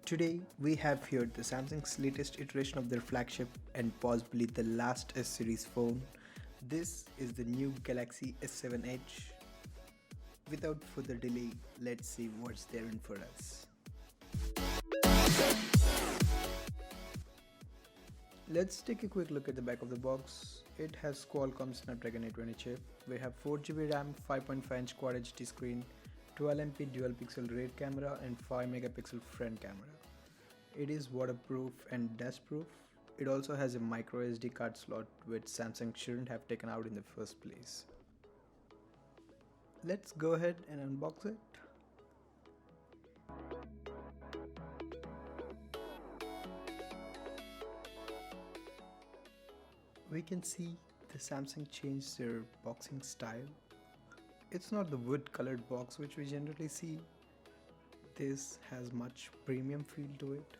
Today we have here the Samsung's latest iteration of their flagship and possibly the last S series phone. This is the new Galaxy S7 Edge. Without further delay, let's see what's there in for us. Let's take a quick look at the back of the box. It has Qualcomm Snapdragon 820 chip. We have 4GB RAM, 5.5-inch Quad HD screen, 12MP dual pixel rear camera and 5 megapixel front camera. It is waterproof and dust proof. It also has a micro SD card slot which Samsung shouldn't have taken out in the first place. Let's go ahead and unbox it. We can see the Samsung changed their boxing style. It's not the wood colored box which we generally see. This has much premium feel to it.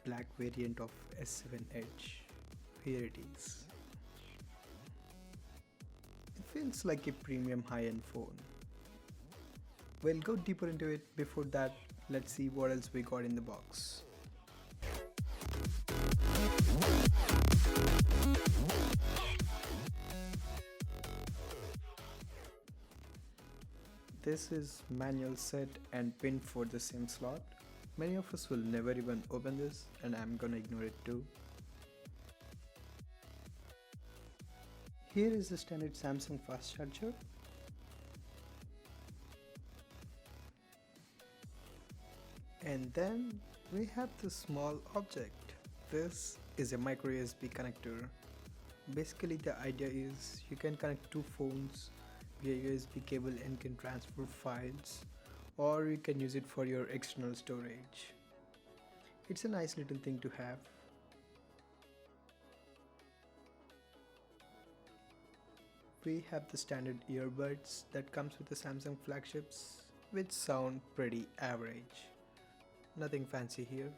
Black variant of S7 Edge. Here it is. It feels like a premium high-end phone. We'll go deeper into it. Before that, let's see what else we got in the box. This is manual set and pin for the SIM slot. Many of us will never even open this and I'm gonna ignore it too. Here is the standard Samsung fast charger. And then we have the small object. This is a micro USB connector. Basically the idea is you can connect two phones via USB cable and can transfer files, or you can use it for your external storage. It's a nice little thing to have. We have the standard earbuds that comes with the Samsung flagships, which sound pretty average. Nothing fancy here.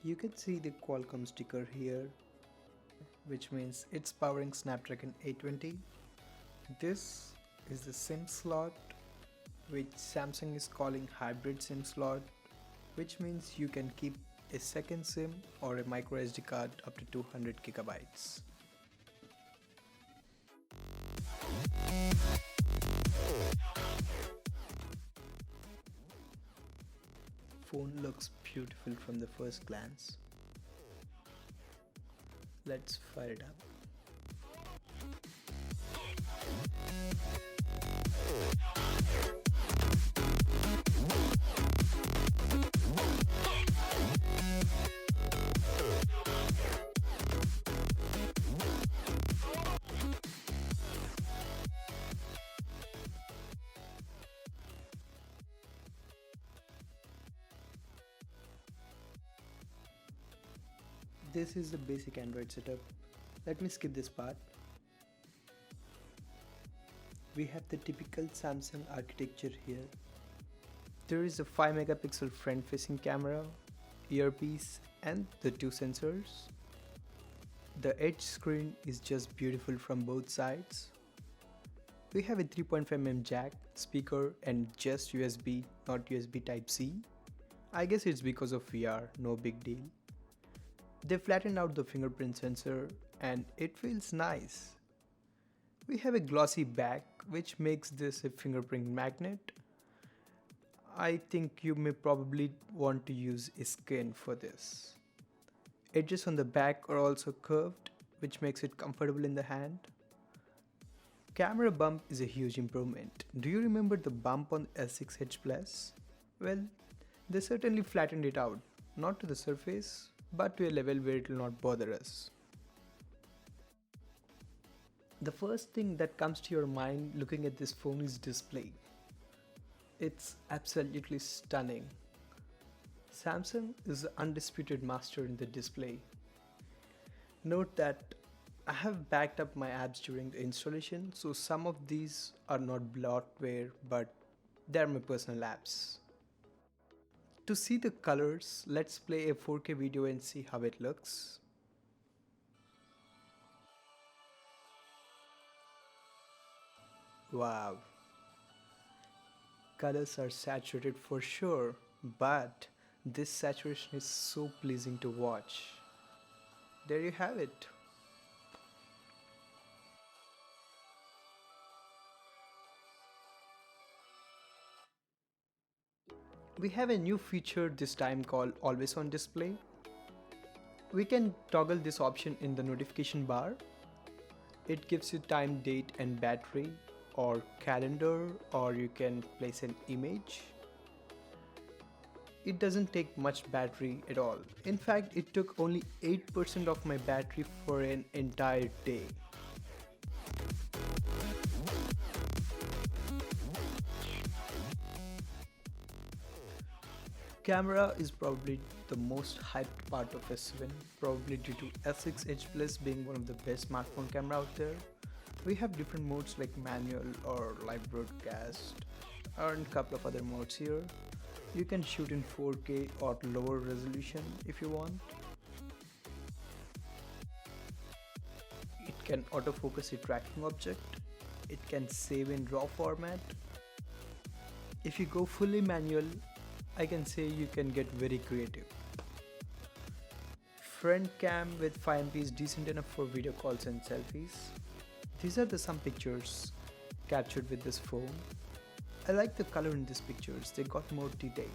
You can see the Qualcomm sticker here, which means it's powering Snapdragon 820. This is the SIM slot, which Samsung is calling hybrid SIM slot, which means you can keep a second SIM or a micro SD card up to 200 gigabytes. Phone looks beautiful from the first glance. Let's fire it up. This is the basic Android setup. Let me skip this part. We have the typical Samsung architecture here. There is a 5 megapixel front facing camera, earpiece and the two sensors. The Edge screen is just beautiful from both sides. We have a 3.5mm jack, speaker and just USB, not USB Type-C. I guess it's because of VR, no big deal. They flattened out the fingerprint sensor and it feels nice. We have a glossy back which makes this a fingerprint magnet. I think you may probably want to use a skin for this. Edges on the back are also curved, which makes it comfortable in the hand. Camera bump is a huge improvement. Do you remember the bump on S6 Edge Plus? Well, they certainly flattened it out, not to the surface, but to a level where it will not bother us. The first thing that comes to your mind looking at this phone is display. It's absolutely stunning. Samsung is the undisputed master in the display. Note that I have backed up my apps during the installation, so some of these are not bloatware, but they're my personal apps. To see the colors, let's play a 4K video and see how it looks. Wow, colors are saturated for sure, but this saturation is so pleasing to watch. There you have it. We have a new feature this time called Always On Display. We can toggle this option in the notification bar. It gives you time, date and battery or calendar, or you can place an image. It doesn't take much battery at all. In fact, it took only 8% of my battery for an entire day. Camera is probably the most hyped part of S7, probably due to S6 Edge Plus being one of the best smartphone camera out there. We have different modes like manual or live broadcast and a couple of other modes here. You can shoot in 4K or lower resolution if you want. It can autofocus a tracking object. It can save in RAW format. If you go fully manual, I can say you can get very creative. Front cam with 5MP is decent enough for video calls and selfies. These are some pictures captured with this phone. I like the color in these pictures, they got more detail.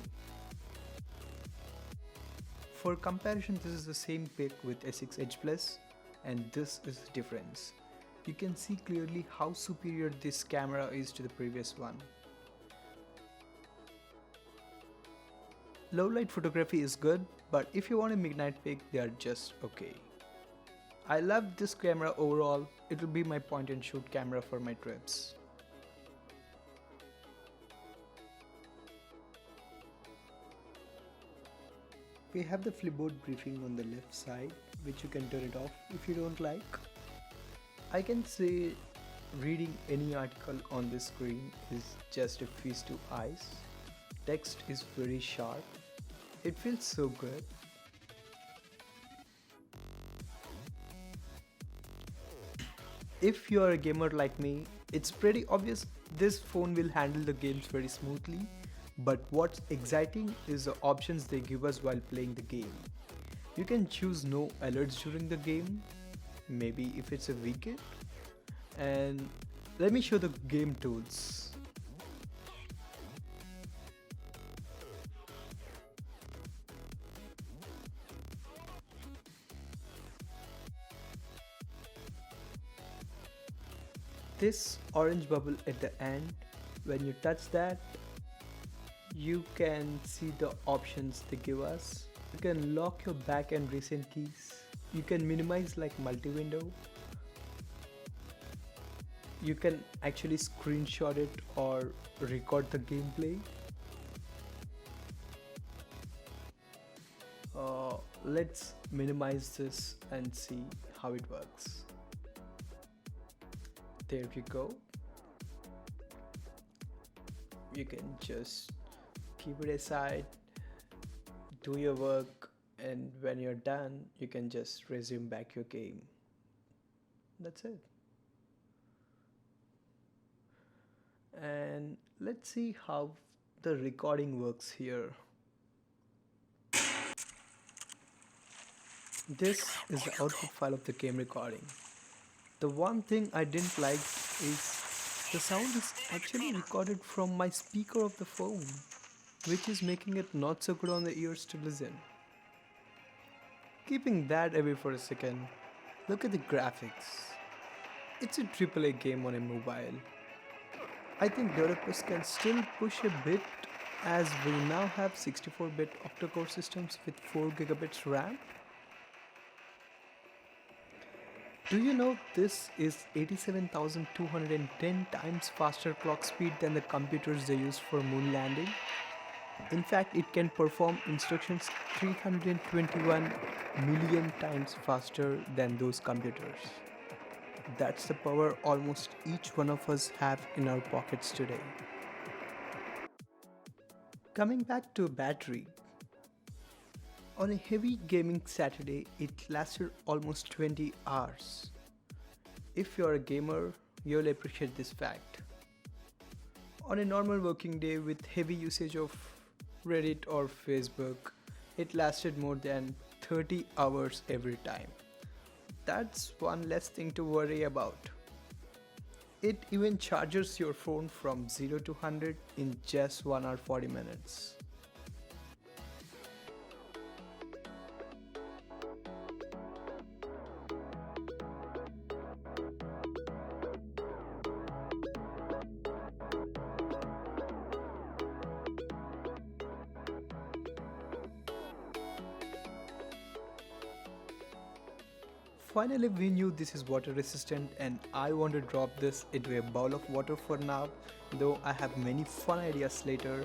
For comparison, this is the same pic with S6 Edge Plus, and this is the difference. You can see clearly how superior this camera is to the previous one. Low light photography is good, but if you want a midnight pic, they are just okay. I love this camera overall. It will be my point and shoot camera for my trips. We have the flipboard briefing on the left side, which you can turn it off if you don't like. I can say reading any article on this screen is just a feast to eyes. Text is very sharp. It feels so good. If you are a gamer like me, it's pretty obvious this phone will handle the games very smoothly, but what's exciting is the options they give us while playing the game. You can choose no alerts during the game, maybe if it's a weekend, and let me show the game tools. This orange bubble at the end, when you touch that, you can see the options they give us. You can lock your back and recent keys. You can minimize like multi-window. You can actually screenshot it or record the gameplay. Let's minimize this and see how it works. There you go. You can just keep it aside, do your work, and when you're done, you can just resume back your game. That's it. And let's see how the recording works here. This is the output file of the game recording. The one thing I didn't like is the sound is actually recorded from my speaker of the phone, which is making it not so good on the ears to listen. Keeping that away for a second, look at the graphics. It's a AAA game on a mobile. I think developers can still push a bit as we now have 64-bit octa-core systems with 4 gigabits RAM. Do you know this is 87,210 times faster clock speed than the computers they used for moon landing? In fact, it can perform instructions 321 million times faster than those computers. That's the power almost each one of us have in our pockets today. Coming back to battery. On a heavy gaming Saturday, it lasted almost 20 hours. If you're a gamer, you'll appreciate this fact. On a normal working day with heavy usage of Reddit or Facebook, it lasted more than 30 hours every time. That's one less thing to worry about. It even charges your phone from 0 to 100 in just 1 hour 40 minutes. Finally, we knew this is water resistant and I want to drop this into a bowl of water for now, though I have many fun ideas later.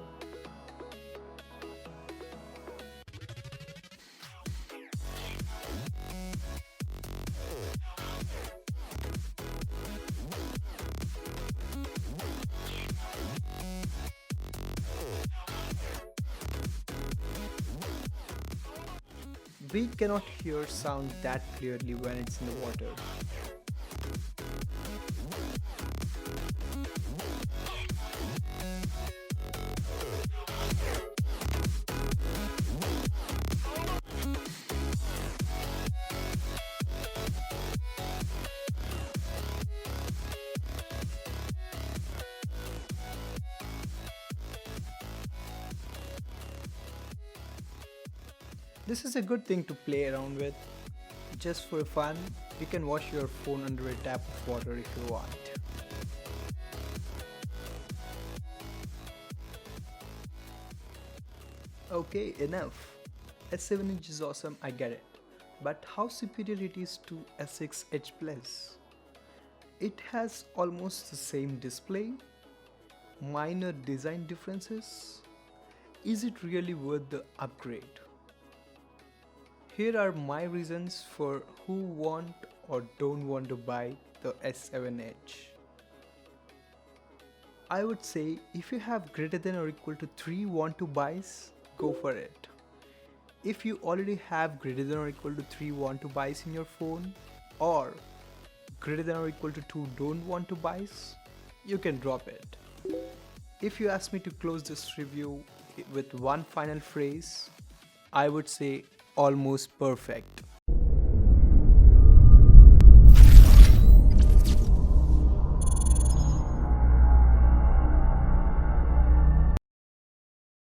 We cannot hear sound that clearly when it's in the water. This is a good thing to play around with. Just for fun, you can wash your phone under a tap of water if you want. Okay, enough. S7 is awesome, I get it. But how superior it is to S6 Edge Plus? It has almost the same display, minor design differences. Is it really worth the upgrade? Here are my reasons for who want or don't want to buy the S7 Edge. I would say if you have greater than or equal to 3 want to buys, go for it. If you already have greater than or equal to 3 want to buys in your phone, or greater than or equal to 2 don't want to buys, you can drop it. If you ask me to close this review with one final phrase, I would say almost perfect.